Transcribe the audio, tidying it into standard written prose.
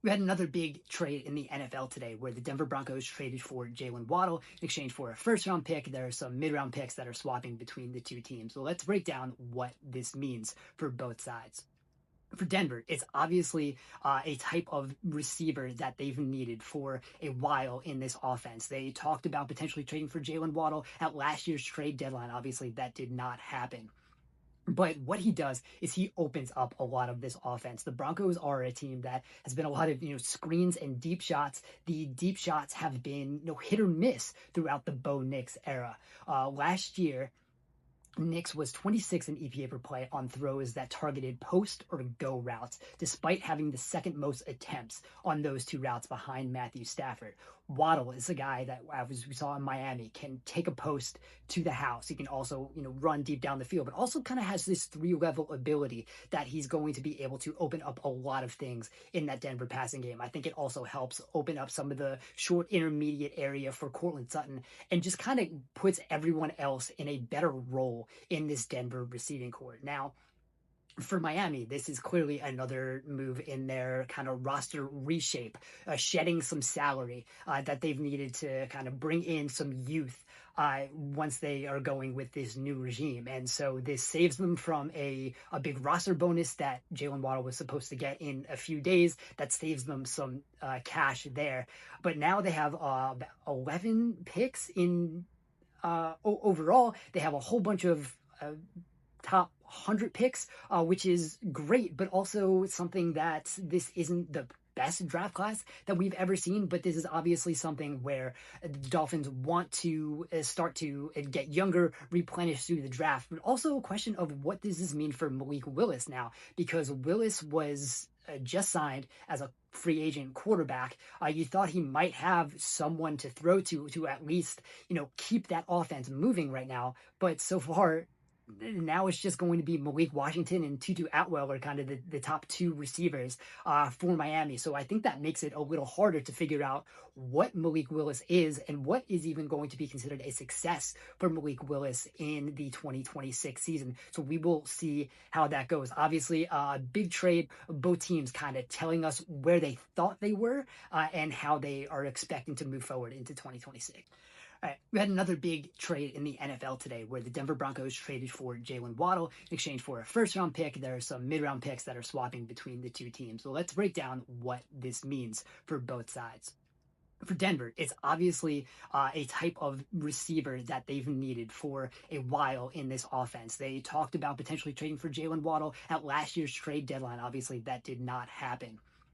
We had another big trade in the NFL today where the Denver Broncos traded for Jaylen Waddle in exchange for a first round pick. There are some mid round picks that are swapping between the two teams. So let's break down what this means for both sides. For Denver, it's obviously a type of receiver that they've needed for a while in this offense. They talked about potentially trading for Jaylen Waddle at last year's trade deadline. Obviously, that did not happen. But what he does is he opens up a lot of this offense. The Broncos are a team that has been a lot of screens and deep shots. The deep shots have been hit or miss throughout the Bo Nix era. Last year, Nix was 26 in EPA per play on throws that targeted post or go routes, despite having the second most attempts on those two routes behind Matthew Stafford. Waddle is a guy that, as we saw in Miami, can take a post to the house. He can also, run deep down the field, but also kind of has this three-level ability that he's going to be able to open up a lot of things in that Denver passing game. I think it also helps open up some of the short intermediate area for Courtland Sutton and just kind of puts everyone else in a better role in this Denver receiving corps. Now, for Miami, this is clearly another move in their kind of roster reshape, shedding some salary that they've needed to kind of bring in some youth once they are going with this new regime. And so this saves them from a big roster bonus that Jaylen Waddle was supposed to get in a few days. That saves them some cash there. But now they have 11 picks in overall. They have a whole bunch of top 100 picks, which is great, but also something that this isn't the best draft class that we've ever seen, but this is obviously something where the Dolphins want to start to get younger, replenish through the draft, but also a question of what does this mean for Malik Willis now, because Willis was just signed as a free agent quarterback. You thought he might have someone to throw to at least, keep that offense moving right now, but so far, now it's just going to be Malik Washington and Tutu Atwell are kind of the top two receivers for Miami. So I think that makes it a little harder to figure out what Malik Willis is and what is even going to be considered a success for Malik Willis in the 2026 season. So we will see how that goes. Obviously, a big trade, both teams kind of telling us where they thought they were and how they are expecting to move forward into 2026. All right, we had another big trade in the NFL today where the Denver Broncos traded for Jaylen Waddle in exchange for a first round pick. There are some mid round picks that are swapping between the two teams. So let's break down what this means for both sides. For Denver, it's obviously a type of receiver that they've needed for a while in this offense. They talked about potentially trading for Jaylen Waddle at last year's trade deadline. Obviously, that did not happen.